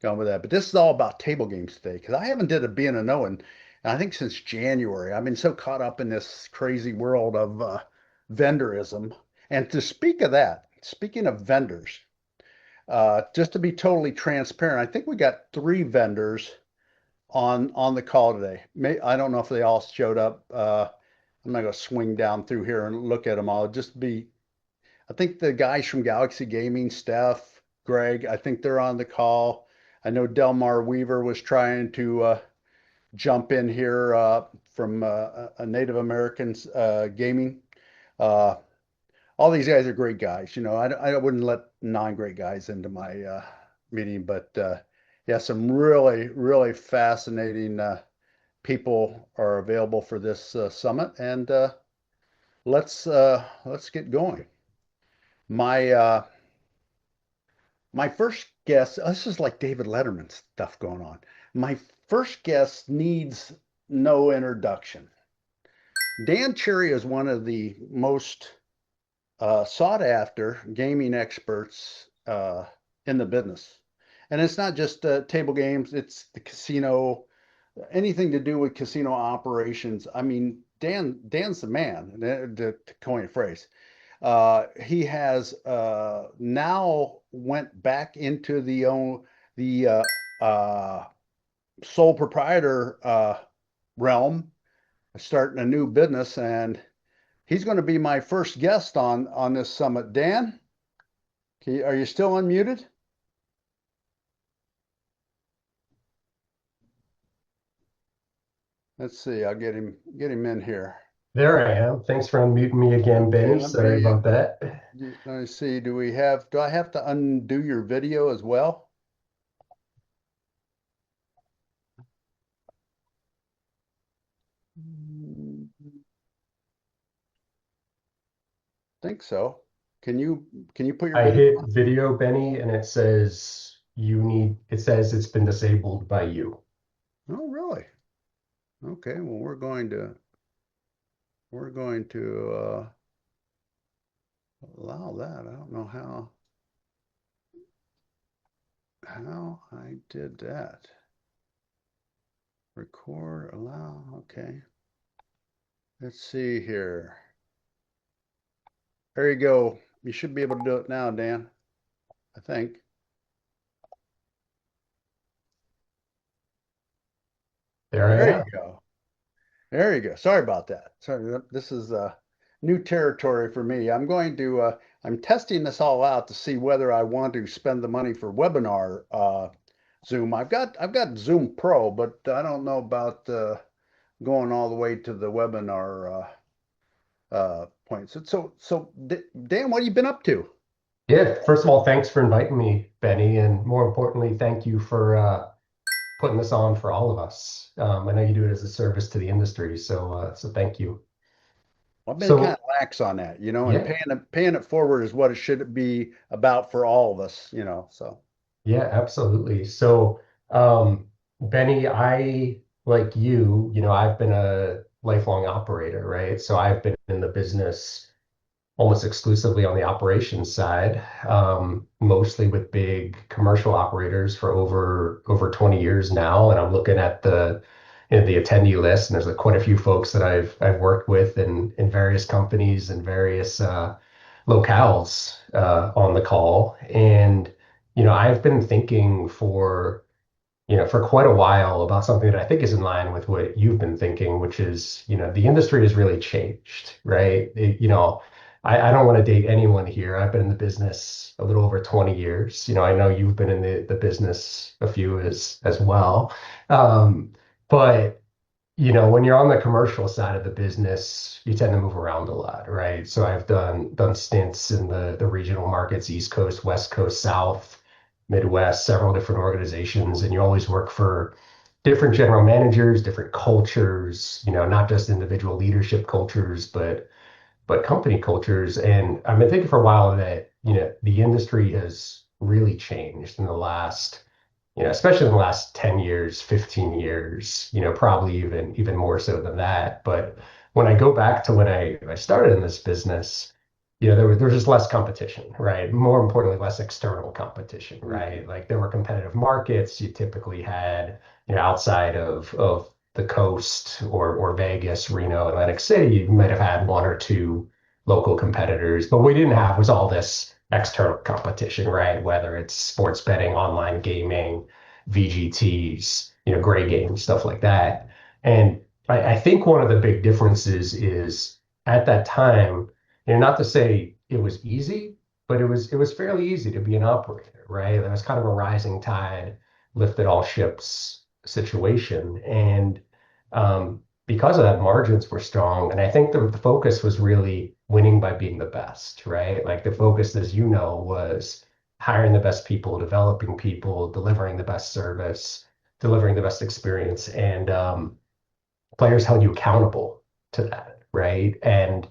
going with that. But this is all about table games today because I haven't did a B&O in I think since January. I've been so caught up in this crazy world of vendorism. And to speak of that, speaking of vendors, just to be totally transparent, I think we got three vendors on the call today. I don't know if they all showed up. I'm not going to swing down through here and look at them all. Just be, I think the guys from Galaxy Gaming, Steph, Greg, I think they're on the call. I know Delmar Weaver was trying to jump in here from a Native Americans gaming. Uh, all these guys are great guys. You know, I wouldn't let non-great guys into my meeting, but yeah, some really, really fascinating people are available for this summit, and let's get going. My my first guest, this is like David Letterman stuff going on. My first guest needs no introduction. Dan Cherry is one of the most sought after gaming experts in the business. And it's not just table games, it's the casino, anything to do with casino operations. I mean, Dan's the man, to coin a phrase. He has now went back into the sole proprietor realm, starting a new business, and he's going to be my first guest on this summit. Dan, are you still unmuted? Let's see. I'll get him in here. There I am. Thanks for unmuting me again, Okay, Benny. Sorry about that. let me see. Do I have to undo your video as well? Think so. Can you put your I video hit on? video, Benny, and it says it's been disabled by you. Oh, really? Okay. Well, we're going to allow that. I don't know how I did that. Record, allow. Okay. Let's see here. There you go. You should be able to do it now, Dan. I think. There I There you am. go. There you go. Sorry about that. Sorry, this is new territory for me. I'm testing this all out to see whether I want to spend the money for webinar Zoom. I've got Zoom Pro, but I don't know about going all the way to the webinar point. Dan, what have you been up to? Yeah, first of all, thanks for inviting me, Benny, and more importantly, thank you for putting this on for all of us. I know you do it as a service to the industry, so thank you. I've been kind So of lax on that, and yeah, paying it forward is what it should be about for all of us. So yeah, absolutely. So, Benny, I, like I've been a lifelong operator, right? So I've been in the business almost exclusively on the operations side, mostly with big commercial operators for over 20 years now. And I'm looking at the attendee list, and there's like quite a few folks that I've worked with in various companies and various locales on the call. And I've been thinking for quite a while about something that I think is in line with what you've been thinking, which is, the industry has really changed, right? I don't want to date anyone here. I've been in the business a little over 20 years. I know you've been in the business a few as well. But when you're on the commercial side of the business, you tend to move around a lot, right? So I've done stints in the regional markets, East Coast, West Coast, South, Midwest, several different organizations, and you always work for different general managers, different cultures, not just individual leadership cultures, but company cultures. And I've been thinking for a while that, the industry has really changed in the last especially in the last 10 years, 15 years, probably even more so than that. But when I go back to when I started in this business, there was just less competition, right? More importantly, less external competition, Hmm. right? Like there were competitive markets. You typically had, outside of the coast or Vegas, Reno, Atlantic City, you might have had one or two local competitors, but what we didn't have was all this external competition, right? Whether it's sports betting, online gaming, VGTs, gray games, stuff like that. And I think one of the big differences is at that time, not to say it was easy, but it was fairly easy to be an operator, right? There was kind of a rising tide lifted all ships situation, and because of that, margins were strong, and I think the focus was really winning by being the best, right? Like the focus, as you know, was hiring the best people, developing people, delivering the best service, delivering the best experience, and players held you accountable to that, right? And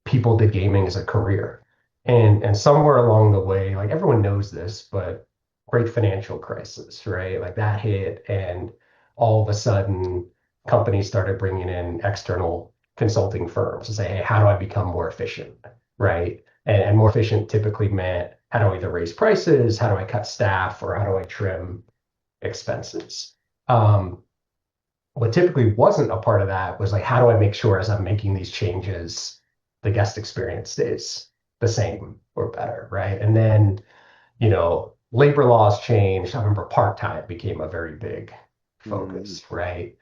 people did gaming as a career. And somewhere along the way, like everyone knows this, but great financial crisis, right? Like that hit, and all of a sudden, companies started bringing in external consulting firms to say, hey, how do I become more efficient, right? And more efficient typically meant how do I either raise prices, how do I cut staff, or how do I trim expenses? Um, what typically wasn't a part of that was like, how do I make sure as I'm making these changes, the guest experience stays the same or better, right? And then, labor laws changed. I remember part-time became a very big Hmm. focus, right?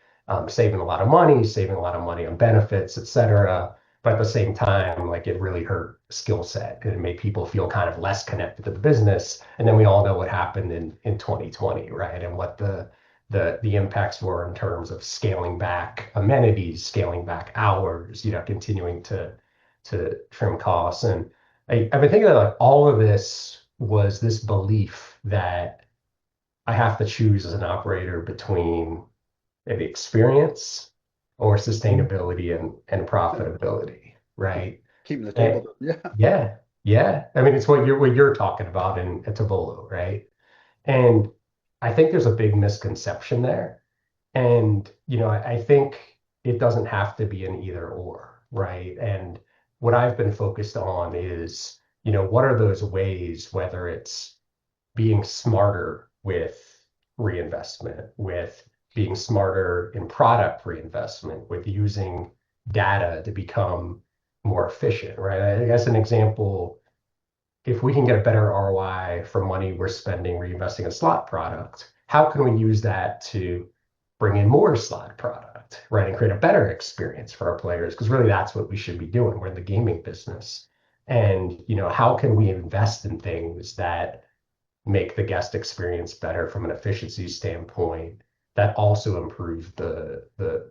Saving a lot of money on benefits, et cetera. But at the same time, like it really hurt skill set and it made people feel kind of less connected to the business. And then we all know what happened in 2020, right? And what the impacts were in terms of scaling back amenities, scaling back hours, continuing to trim costs. And I've been thinking that like all of this was this belief that I have to choose as an operator between the experience or sustainability and profitability, right? Keeping the And table. Yeah. yeah, yeah. I mean, it's what you're talking about in at Tabolo, right? And I think there's a big misconception there. And, I think it doesn't have to be an either or, right? And what I've been focused on is, what are those ways, whether it's being smarter with reinvestment, with being smarter in product reinvestment, with using data to become more efficient, right? I guess an example, if we can get a better ROI for money we're spending reinvesting in slot product, how can we use that to bring in more slot product, right? And create a better experience for our players? Because really that's what we should be doing. We're in the gaming business. And, how can we invest in things that make the guest experience better from an efficiency standpoint that also improve the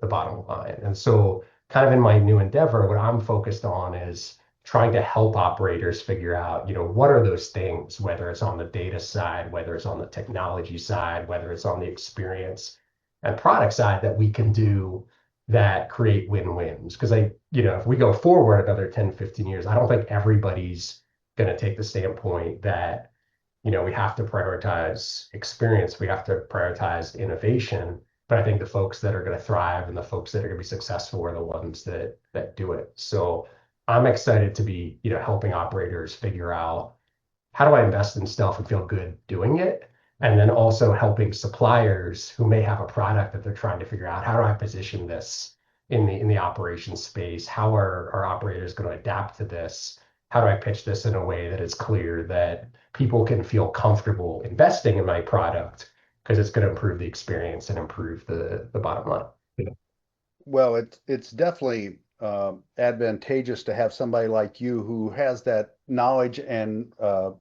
bottom line. And so kind of in my new endeavor, what I'm focused on is trying to help operators figure out, what are those things, whether it's on the data side, whether it's on the technology side, whether it's on the experience and product side that we can do that create win-wins. Because if we go forward another 10, 15 years, I don't think everybody's going to take the standpoint that we have to prioritize experience, we have to prioritize innovation. But I think the folks that are going to thrive and the folks that are going to be successful are the ones that do it. So I'm excited to be, helping operators figure out how do I invest in stuff and feel good doing it? And then also helping suppliers who may have a product that they're trying to figure out how do I position this in the operations space? How are our operators going to adapt to this? How do I pitch this in a way that is clear that people can feel comfortable investing in my product because it's going to improve the experience and improve the bottom line. Well, it's definitely advantageous to have somebody like you who has that knowledge and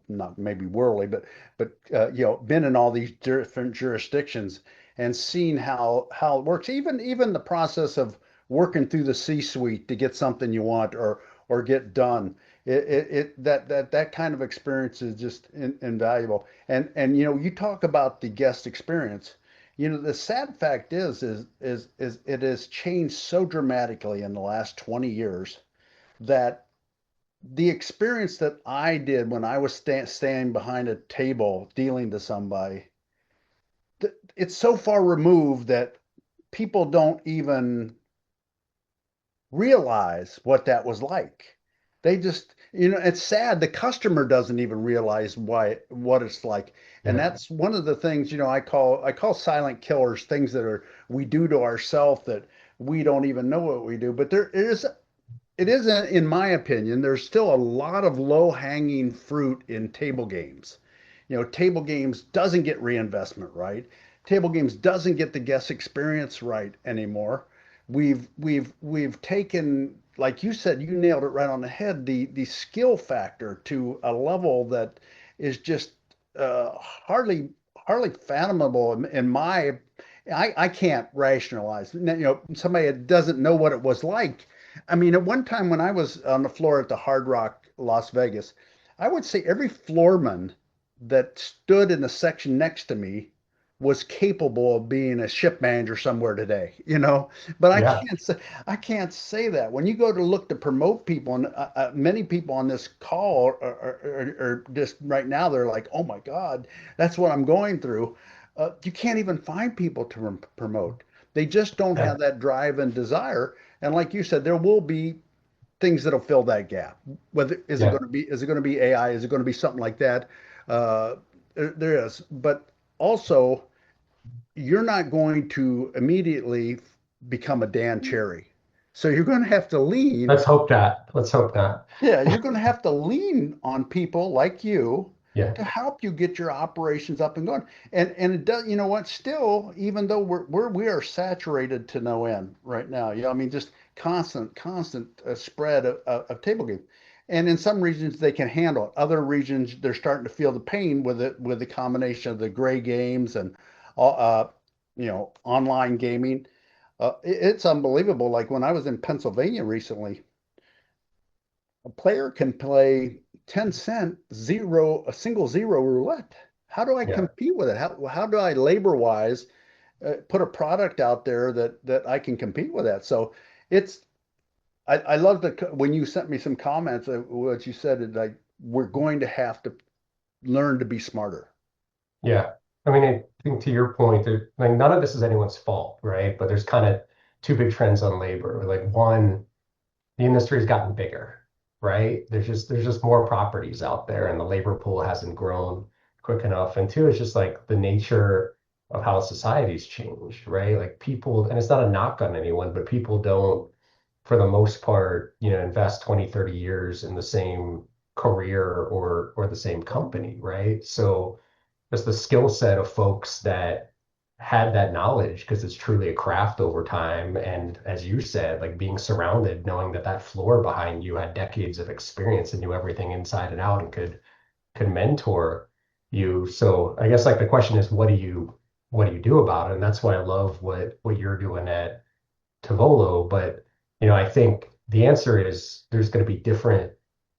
not maybe worldly, but been in all these different jurisdictions and seen how it works. Even the process of working through the C-suite to get something you want or get done. That kind of experience is just invaluable. And you talk about the guest experience. The sad fact is it has changed so dramatically in the last 20 years that the experience that I did when I was standing behind a table dealing to somebody, it's so far removed that people don't even realize what that was like. They just, it's sad. The customer doesn't even realize what it's like. And Yeah. that's one of the things, I call silent killers, things that we do to ourselves that we don't even know what we do. But it is, in my opinion, there's still a lot of low-hanging fruit in table games. Table games doesn't get reinvestment right. Table games doesn't get the guest experience right anymore. We've taken, like you said, you nailed it right on the head, the skill factor to a level that is just hardly fathomable in my. I can't rationalize. Somebody that doesn't know what it was like. I mean, at one time when I was on the floor at the Hard Rock Las Vegas, I would say every floorman that stood in the section next to me was capable of being a ship manager somewhere today, But I Yeah. can't say that. When you go to look to promote people, and many people on this call are just right now, they're like, "Oh my God, that's what I'm going through." You can't even find people to promote. They just don't Yeah. have that drive and desire. And like you said, there will be things that'll fill that gap. Whether Yeah. is it going to be AI? Is it going to be something like that? Uh, there is, but also you're not going to immediately become a Dan Cherry. So you're going to have to lean. Let's hope not. Let's hope not. Yeah, you're going to have to lean on people like you Yeah. to help you get your operations up and going. And it does, you know what? Still, even though we are saturated to no end right now. I mean, just constant spread of table games. And in some regions they can handle it. Other regions they're starting to feel the pain with the combination of the gray games and all, online gaming. It's unbelievable. Like when I was in Pennsylvania recently, a player can play 10 cent zero, a single zero roulette. How do I Yeah. compete with it? How do I labor wise put a product out there that I can compete with that? So it's, I love when you sent me some comments, what you said, like, we're going to have to learn to be smarter. Yeah. I mean, I think to your point, like none of this is anyone's fault, right? But there's kind of two big trends on labor. Like one, the industry's gotten bigger, right? There's just more properties out there and the labor pool hasn't grown quick enough. And two, it's just like the nature of how society's changed, right? Like people, and it's not a knock on anyone, but people don't, for the most part, invest 20, 30 years in the same career or the same company, right? So just the skill set of folks that had that knowledge because it's truly a craft over time. And as you said, like being surrounded, knowing that that floor behind you had decades of experience and knew everything inside and out and could mentor you. So I guess like the question is, what do you do about it? And that's why I love what you're doing at Tovolo. But I think the answer is there's going to be different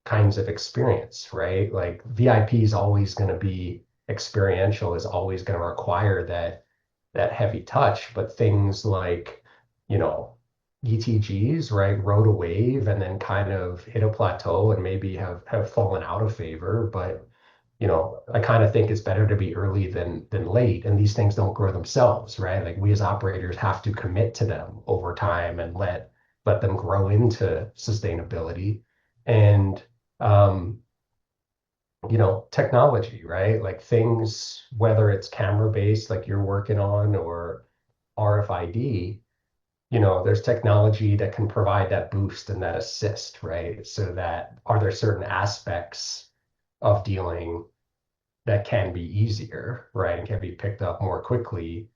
kinds of experience, right? Like VIP is always going to be experiential, is always going to require that heavy touch. But things like, you know, ETGs, right, rode a wave and then kind of hit a plateau and maybe have fallen out of favor. But I kind of think it's better to be early than late, and these things don't grow themselves, right? Like we as operators have to commit to them over time and let them grow into sustainability. And um, technology, right? Like things, whether it's camera based, like you're working on, or RFID, there's technology that can provide that boost and that assist, right? So that are there certain aspects of dealing that can be easier, right, and can be picked up more quickly?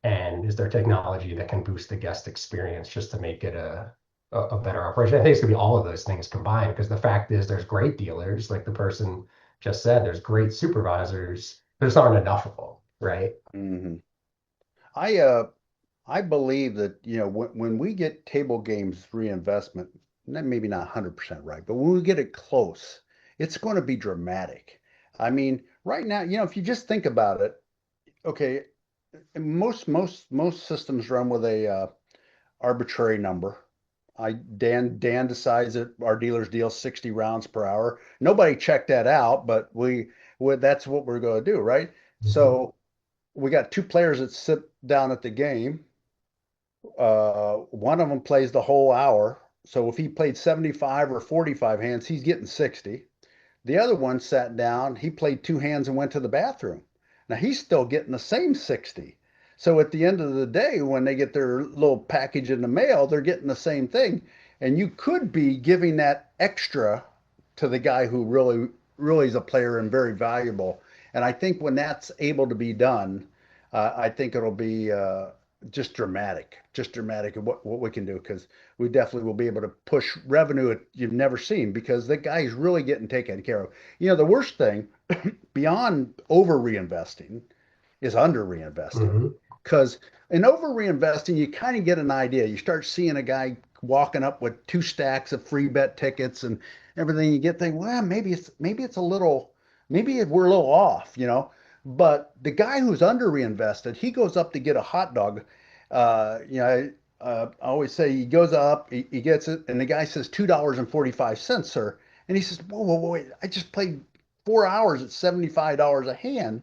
And is there technology that can boost the guest experience just to make it a better operation? I think it's gonna be all of those things combined because the fact is there's great dealers, like the person just said, there's great supervisors, there's aren't enough of them, right? Hmm. I believe that, when we get table games reinvestment, maybe not 100% right, but when we get it close, it's going to be dramatic. I mean, right now, if you just think about it, okay, most systems run with a arbitrary number. Dan decides that our dealers deal 60 rounds per hour. Nobody checked that out, but that's what we're going to do, right? Mhm. So we got two players that sit down at the game. One of them plays the whole hour. So if he played 75 or 45 hands, he's getting 60. The other one sat down, he played two hands and went to the bathroom. Now he's still getting the same 60. So at the end of the day, when they get their little package in the mail, they're getting the same thing. And you could be giving that extra to the guy who really is a player and very valuable. And I think when that's able to be done, I think it'll be just dramatic of what we can do because we definitely will be able to push revenue that you've never seen because the guy's really getting taken care of. You know, the worst thing beyond over reinvesting is under reinvesting. Hmm. Because in over reinvesting, you kind of get an idea. You start seeing a guy walking up with two stacks of free bet tickets and everything. You get thinking, well, maybe it's a little, maybe we're a little off, you know. But the guy who's under reinvested, he goes up to get a hot dog. I always say he goes up, he gets it, and the guy says $2.45, sir. And he says, whoa, wait, I just played 4 hours at $75 a hand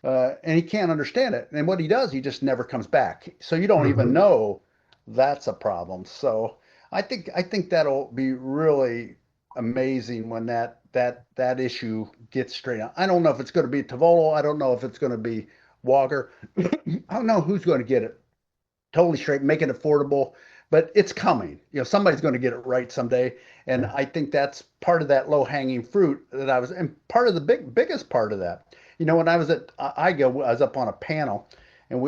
and he can't understand it. And what he does, he just never comes back. So you don't even Hmm. know that's a problem. So I think that'll be really amazing when that issue gets straightened out. I don't know if it's going to be Tavolo. I don't know if it's going to be Walker. I don't know who's going to get it totally straight, make it affordable, but it's coming. You know, somebody's going to get it right someday, and Yeah. I think that's part of that low hanging fruit that I was, and part of the biggest part of that. You know, when I was at IGO, I was up on a panel, and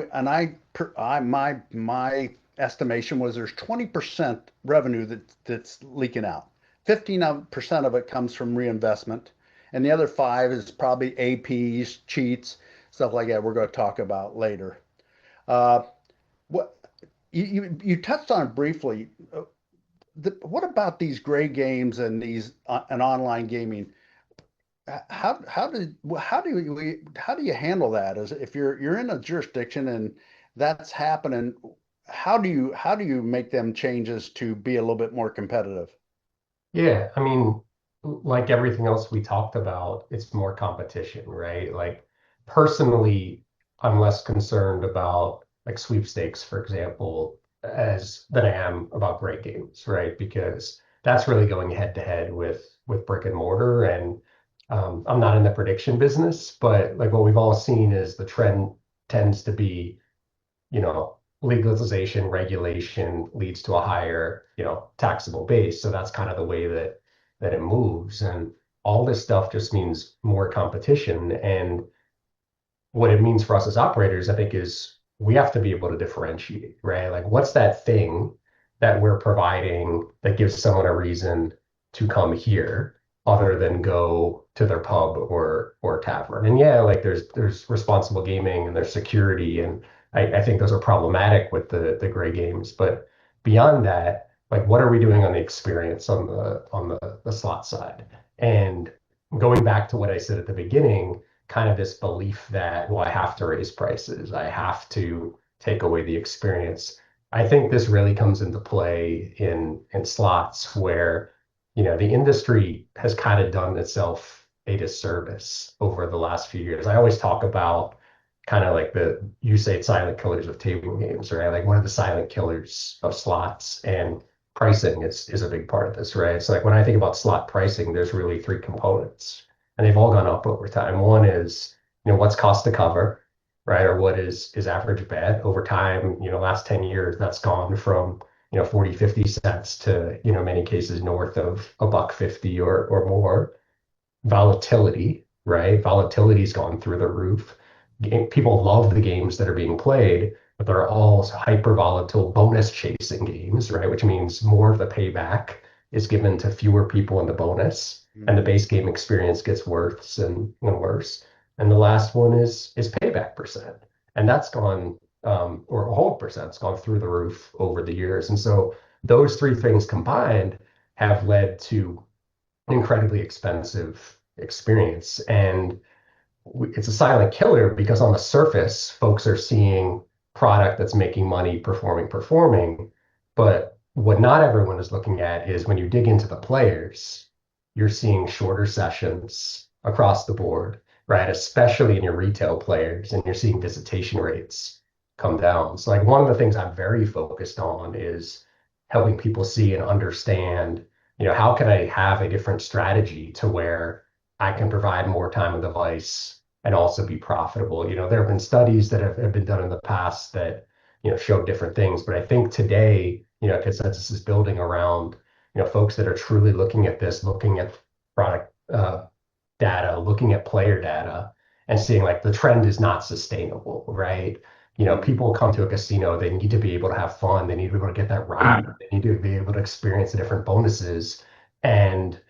my estimation was there's 20% revenue that's leaking out. 15% of it comes from reinvestment, and the other five is probably APs, cheats, stuff like that. We're going to talk about later. Uh, what you touched on it briefly. What about these gray games and these and online gaming? How do you handle that? As if you're in a jurisdiction and that's happening, how do you make them changes to be a little bit more competitive? Yeah, I mean, like everything else we talked about, it's more competition, right? Like personally, I'm less concerned about like sweepstakes, for example, as than I am about great games, right? Because that's really going head to head with brick and mortar. And I'm not in the prediction business, but like what we've all seen is the trend tends to be, legalization, regulation leads to a higher, taxable base. So that's kind of the way that it moves. And all this stuff just means more competition. And what it means for us as operators, I think, is we have to be able to differentiate, right? Like, what's that thing that we're providing that gives someone a reason to come here other than go to their pub or tavern? And yeah, like there's responsible gaming and there's security, and I think those are problematic with the gray games. But beyond that, like, what are we doing on the experience on the slot side? And going back to what I said at the beginning, kind of this belief that, well, I have to raise prices, I have to take away the experience. I think this really comes into play in slots where, the industry has kind of done itself a disservice over the last few years. I always talk about kind of like the you say it's silent killers of table games, right? Like one of the silent killers of slots and pricing is a big part of this, right? So like when I think about slot pricing, there's really three components and they've all gone up over time. One is, what's cost to cover, right? Or what is average bet over time, last 10 years, that's gone from, 40, 50 cents to, many cases north of a buck 50 or more. Volatility, right? Volatility's gone through the roof. People love the games that are being played, but they're all hyper volatile bonus chasing games, right? Which means more of the payback is given to fewer people in the bonus, and the Mhm. base game experience gets worse and worse. And the last one is payback percent, and that's gone or hold percent's gone through the roof over the years. And so those three things combined have led to incredibly expensive experience. And it's a silent killer because on the surface, folks are seeing product that's making money, performing. But what not everyone is looking at is when you dig into the players, you're seeing shorter sessions across the board, right? Especially in your retail players, and you're seeing visitation rates come down. So, like, one of the things I'm very focused on is helping people see and understand, how can I have a different strategy to where I can provide more time on device and also be profitable. There have been studies that have been done in the past that, show different things. But I think today, consensus is building around, folks that are truly looking at this, looking at product data, looking at player data, and seeing like the trend is not sustainable, right? Mhm. People come to a casino, they need to be able to have fun, they need to be able to get that ride, they need to be able to experience the different bonuses. And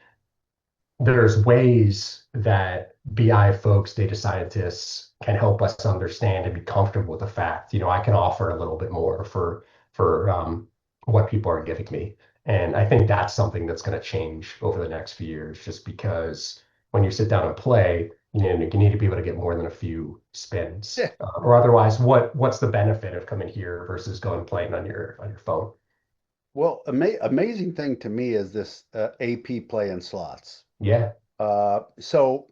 there's ways that BI folks, data scientists can help us understand and be comfortable with the fact, I can offer a little bit more for what people are giving me. And I think that's something that's going to change over the next few years, just because when you sit down and play, you need to be able to get more than a few spins, Yeah. or otherwise, what's the benefit of coming here versus going playing on your phone? Well, amazing thing to me is this AP play in slots. Yeah, So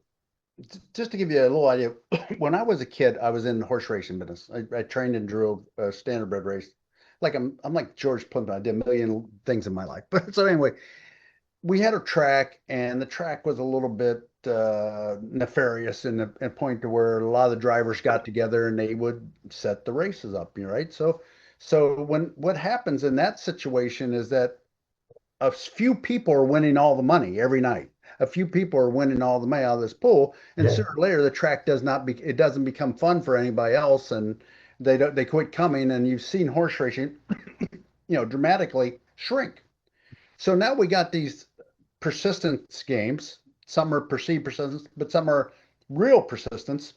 just to give you a little idea, when I was a kid, I was in the horse racing business. I trained and drew a standardbred race. Like I'm like George Plimpton. I did a million things in my life. But so anyway, we had a track, and the track was a little bit nefarious in the point to where a lot of the drivers got together and they would set the races up, right? So when what happens in that situation is that a few people are winning all the money every night. A few people are winning all the money out of this pool, and yeah, sooner or later the track it doesn't become fun for anybody else, and they quit coming. And you've seen horse racing, dramatically shrink. So now we got these persistence games. Some are perceived persistence, but some are real persistence.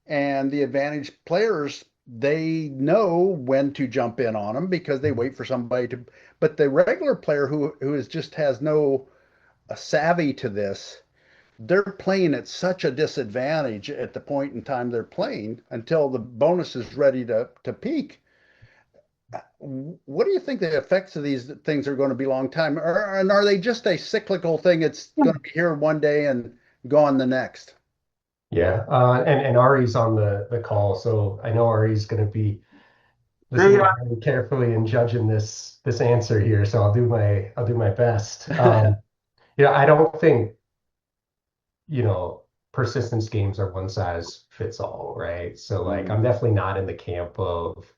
And the advantage players, they know when to jump in on them because they wait for somebody to. But the regular player who is just has no savvy to this, they're playing at such a disadvantage at the point in time they're playing until the bonus is ready to peak. What do you think the effects of these things are going to be long time, and are they just a cyclical thing? It's going to be here one day and gone the next. yeah. And Ari's on the call, so I know Ari's going to be listening very carefully and judging this answer here. So I'll do my best. I don't think you know, persistence games are one size fits all, right? So like I'm Mhm. definitely not in the camp of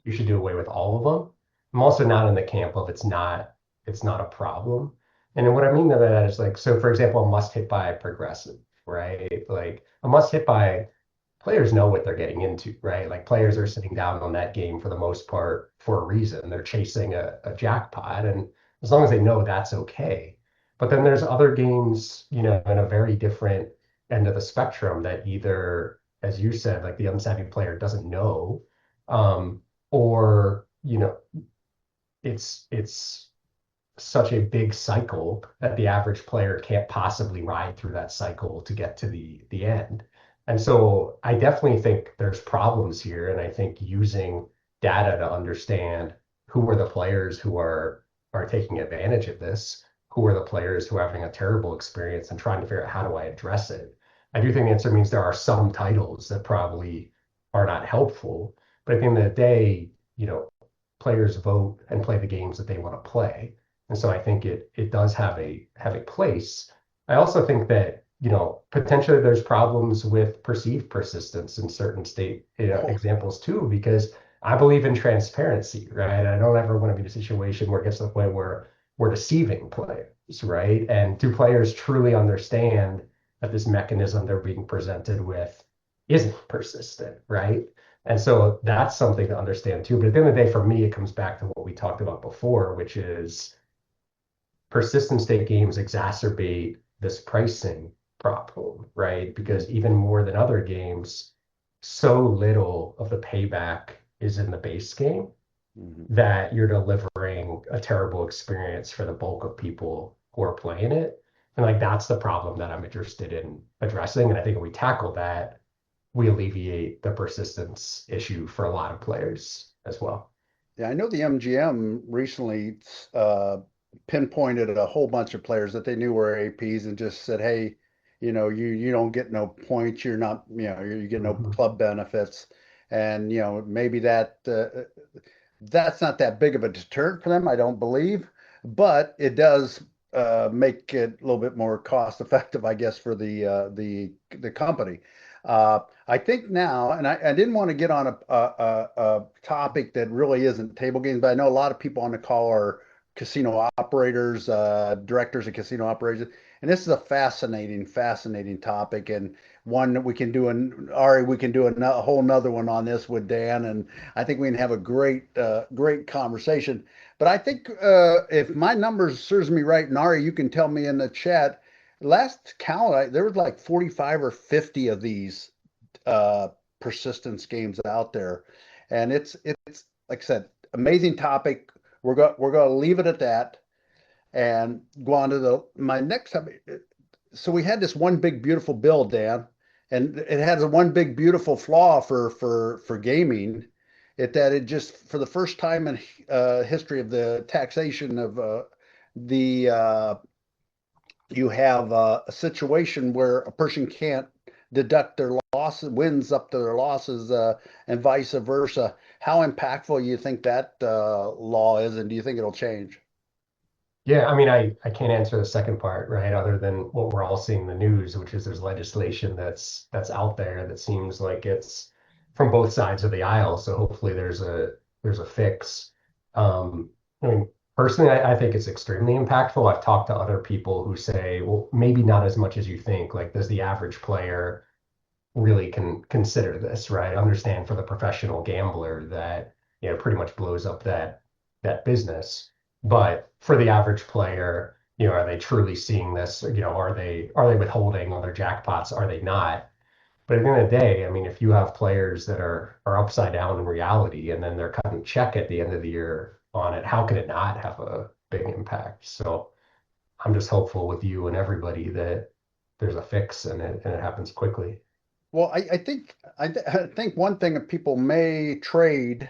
you should do away with all of them. I'm also not in the camp of it's not a problem. And then what I mean by that is like, so for example, a must hit by progressive, right? Like a must hit by players know what they're getting into, right? Like players are sitting down on that game for the most part for a reason. They're chasing a jackpot, and as long as they know that's okay. But then there's other games, in a very different end of the spectrum that either, as you said, like the unsavvy player doesn't know, or it's such a big cycle that the average player can't possibly ride through that cycle to get to the end. And so I definitely think there's problems here. And I think using data to understand who are the players who are taking advantage of this, who are the players who are having a terrible experience and trying to figure out how do I address it. I do think the answer means there are some titles that probably are not helpful. But at the end of the day, players vote and play the games that they want to play. And so I think it does have a place. I also think that, potentially there's problems with perceived persistence in certain state, Oh, examples too, because I believe in transparency, right? I don't ever want to be in a situation where it gets to the point where we're deceiving players, right? And do players truly understand that this mechanism they're being presented with isn't persistent, right? And so that's something to understand too. But at the end of the day, for me, it comes back to what we talked about before, which is persistent state games exacerbate this pricing problem, right? Because even more than other games, so little of the payback is in the base game mhm. that you're delivering a terrible experience for the bulk of people who are playing it. And like that's the problem that I'm interested in addressing. And I think if we tackle that, we alleviate the persistence issue for a lot of players as well. Yeah, I know the MGM recently uh, pinpointed a whole bunch of players that they knew were APs and just said, "Hey, you don't get no points. You're not, you get no Mhm. club benefits." And maybe that That's not that big of a deterrent for them, I don't believe, but it does make it a little bit more cost effective, I guess, for the company. I think now, and I didn't want to get on a topic that really isn't table games, but I know a lot of people on the call are casino operators, directors of casino operations, and this is a fascinating topic, and one that we can do an Ari, we can do a whole nother one on this with Dan, and I think we can have a great conversation. But I think if my numbers serves me right, Nari, you can tell me in the chat. Last count, there was like 45 or 50 of these uh, persistence games out there, and it's like I said, amazing topic. We're going to leave it at that and go on to the my next topic. So we had this one big beautiful bill, Dan, and it has a one big beautiful flaw for gaming. It just for the first time in history of the taxation of the you have a situation where a person can't deduct their losses, wins up to their losses, and vice versa. How impactful you think that law is, and do you think it'll change? Yeah, I mean, I can't answer the second part, right? Other than what we're all seeing in the news, which is there's legislation that's out there that seems like it's from both sides of the aisle. So hopefully there's a fix. Um, I mean, personally, I think it's extremely impactful. I've talked to other people who say, well, maybe not as much as you think. Like, does the average player really can consider this, right? Understand for the professional gambler that, pretty much blows up that business. But for the average player, are they truly seeing this? Are they withholding on their jackpots? Are they not? But at the end of the day, I mean, if you have players that are upside down in reality and then they're cutting check at the end of the year on it, how can it not have a big impact? So I'm just hopeful with you and everybody that there's a fix and it happens quickly. Well, I think one thing that people may trade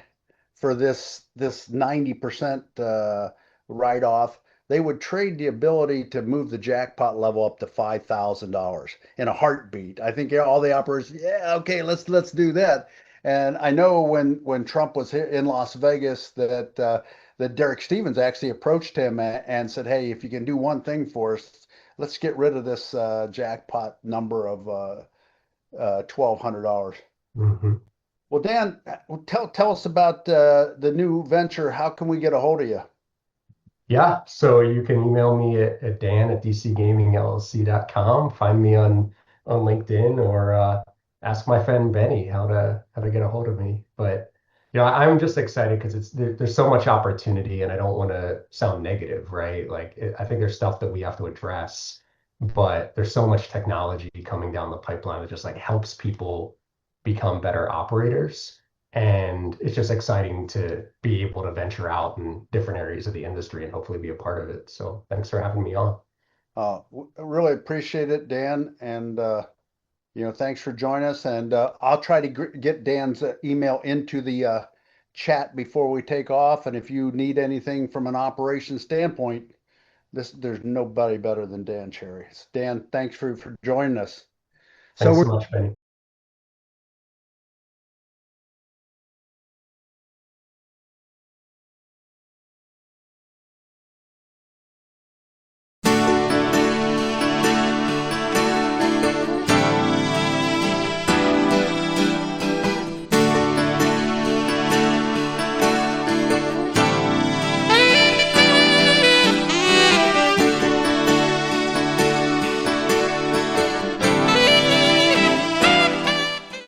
for this 90% write off, they would trade the ability to move the jackpot level up to $5,000 in a heartbeat. I think all the operators, yeah, okay, let's do that. And I know when Trump was here in Las Vegas that Derek Stevens actually approached him and said, "Hey, if you can do one thing for us, let's get rid of this jackpot number of $1,200." Mhm. Well, Dan, tell us about the new venture. How can we get a hold of you? Yeah, so you can email me at dan@dcgamingllc.com. Find me on LinkedIn or ask my friend Benny how to get a hold of me. But I'm just excited because there's so much opportunity, and I don't want to sound negative, right? Like I think there's stuff that we have to address, but there's so much technology coming down the pipeline that just like helps people become better operators. And it's just exciting to be able to venture out in different areas of the industry and hopefully be a part of it. So thanks for having me on. Really appreciate it, Dan, and thanks for joining us. And I'll try to get Dan's email into the chat before we take off. And if you need anything from an operations standpoint, there's nobody better than Dan Cherry. Dan, thanks for joining us. So Thanks we're so much, Benny.